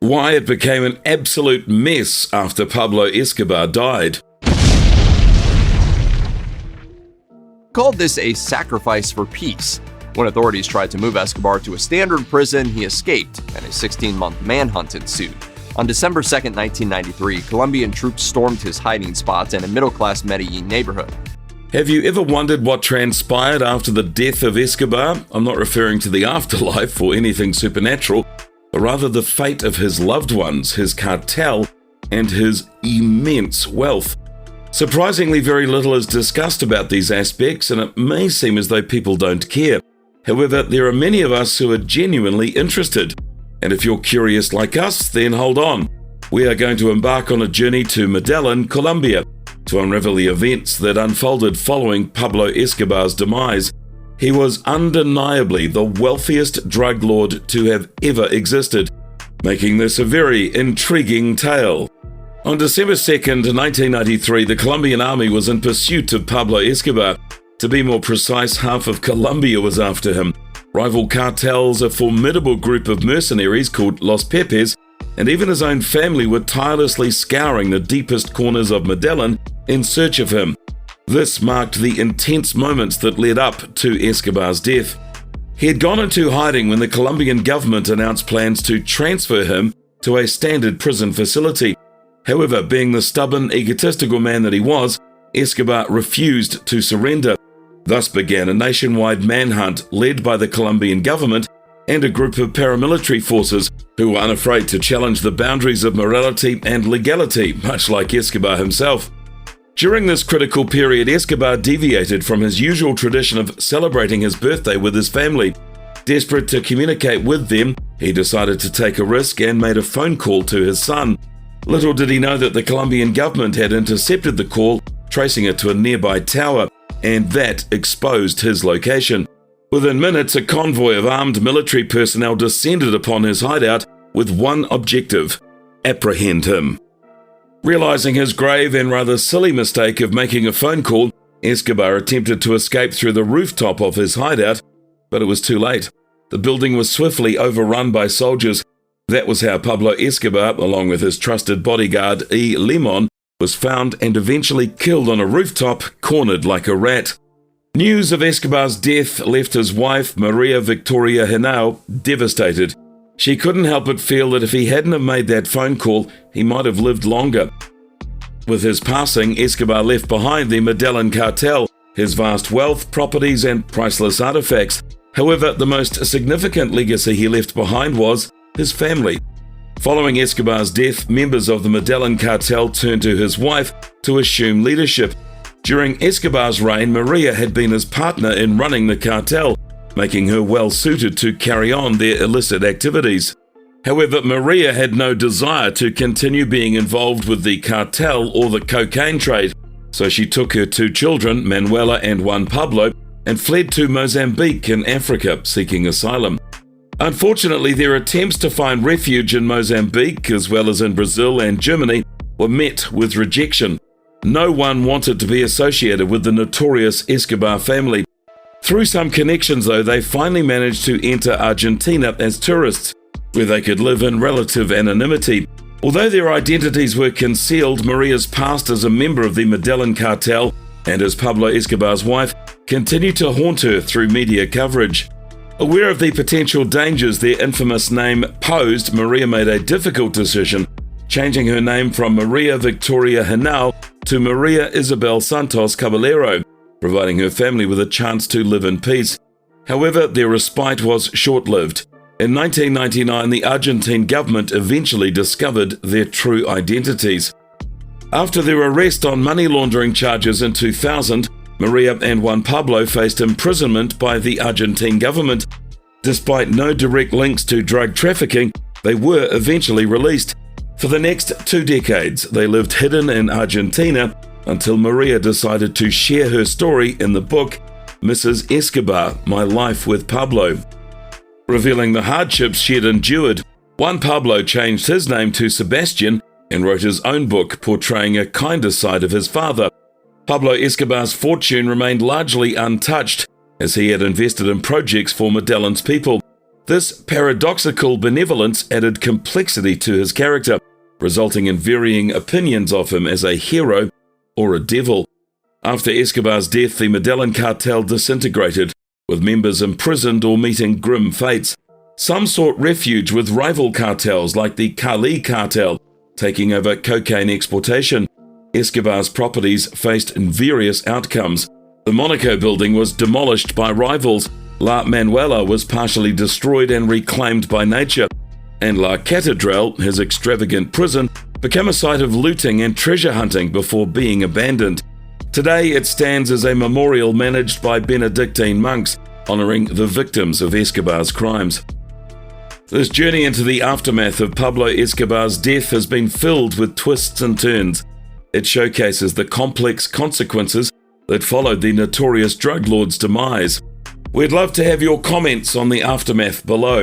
why it became an absolute mess after Pablo Escobar died. Called this a sacrifice for peace. When authorities tried to move Escobar to a standard prison, he escaped, and a 16-month manhunt ensued. On December 2, 1993, Colombian troops stormed his hiding spot in a middle-class Medellin neighborhood. Have you ever wondered what transpired after the death of Escobar? I'm not referring to the afterlife or anything supernatural, but rather the fate of his loved ones, his cartel, and his immense wealth. Surprisingly, very little is discussed about these aspects, and it may seem as though people don't care. However, there are many of us who are genuinely interested. And if you're curious like us, then hold on. We are going to embark on a journey to Medellin, Colombia, to unravel the events that unfolded following Pablo Escobar's demise. He was undeniably the wealthiest drug lord to have ever existed, making this a very intriguing tale. On December 2nd, 1993, the Colombian Army was in pursuit of Pablo Escobar. To be more precise, half of Colombia was after him. Rival cartels, a formidable group of mercenaries called Los Pepes, and even his own family were tirelessly scouring the deepest corners of Medellin in search of him. This marked the intense moments that led up to Escobar's death. He had gone into hiding when the Colombian government announced plans to transfer him to a standard prison facility. However, being the stubborn, egotistical man that he was, Escobar refused to surrender. Thus began a nationwide manhunt led by the Colombian government and a group of paramilitary forces who were unafraid to challenge the boundaries of morality and legality, much like Escobar himself. During this critical period, Escobar deviated from his usual tradition of celebrating his birthday with his family. Desperate to communicate with them, he decided to take a risk and made a phone call to his son. Little did he know that the Colombian government had intercepted the call, tracing it to a nearby tower, and that exposed his location. Within minutes, a convoy of armed military personnel descended upon his hideout with one objective: apprehend him. Realizing his grave and rather silly mistake of making a phone call, Escobar attempted to escape through the rooftop of his hideout, but it was too late. The building was swiftly overrun by soldiers. That was how Pablo Escobar, along with his trusted bodyguard Limón, was found and eventually killed on a rooftop, cornered like a rat. News of Escobar's death left his wife, Maria Victoria Henao, devastated. She couldn't help but feel that if he hadn't have made that phone call, he might have lived longer. With his passing, Escobar left behind the Medellin Cartel, his vast wealth, properties, and priceless artifacts. However, the most significant legacy he left behind was his family. Following Escobar's death, members of the Medellin Cartel turned to his wife to assume leadership. During Escobar's reign, Maria had been his partner in running the cartel, making her well suited to carry on their illicit activities. However, Maria had no desire to continue being involved with the cartel or the cocaine trade, so she took her two children, Manuela and Juan Pablo, and fled to Mozambique in Africa, seeking asylum. Unfortunately, their attempts to find refuge in Mozambique, as well as in Brazil and Germany, were met with rejection. No one wanted to be associated with the notorious Escobar family. Through some connections, though, they finally managed to enter Argentina as tourists, where they could live in relative anonymity. Although their identities were concealed, Maria's past as a member of the Medellin Cartel and as Pablo Escobar's wife continued to haunt her through media coverage. Aware of the potential dangers their infamous name posed, Maria made a difficult decision, changing her name from Maria Victoria Henao to Maria Isabel Santos Caballero, providing her family with a chance to live in peace. However, their respite was short-lived. In 1999, the Argentine government eventually discovered their true identities. After their arrest on money laundering charges in 2000, Maria and Juan Pablo faced imprisonment by the Argentine government. Despite no direct links to drug trafficking, they were eventually released. For the next 2 decades, they lived hidden in Argentina until Maria decided to share her story in the book Mrs. Escobar, My Life with Pablo. Revealing the hardships she had endured, Juan Pablo changed his name to Sebastian and wrote his own book portraying a kinder side of his father. Pablo Escobar's fortune remained largely untouched, as he had invested in projects for Medellin's people. This paradoxical benevolence added complexity to his character, resulting in varying opinions of him as a hero or a devil. After Escobar's death, the Medellin Cartel disintegrated, with members imprisoned or meeting grim fates. Some sought refuge with rival cartels like the Cali cartel, taking over cocaine exportation. Escobar's properties faced various outcomes. The Monaco building was demolished by rivals, La Manuela was partially destroyed and reclaimed by nature, and La Catedral, his extravagant prison, became a site of looting and treasure hunting before being abandoned. Today it stands as a memorial managed by Benedictine monks, honouring the victims of Escobar's crimes. This journey into the aftermath of Pablo Escobar's death has been filled with twists and turns. It showcases the complex consequences that followed the notorious drug lord's demise. We'd love to have your comments on the aftermath below.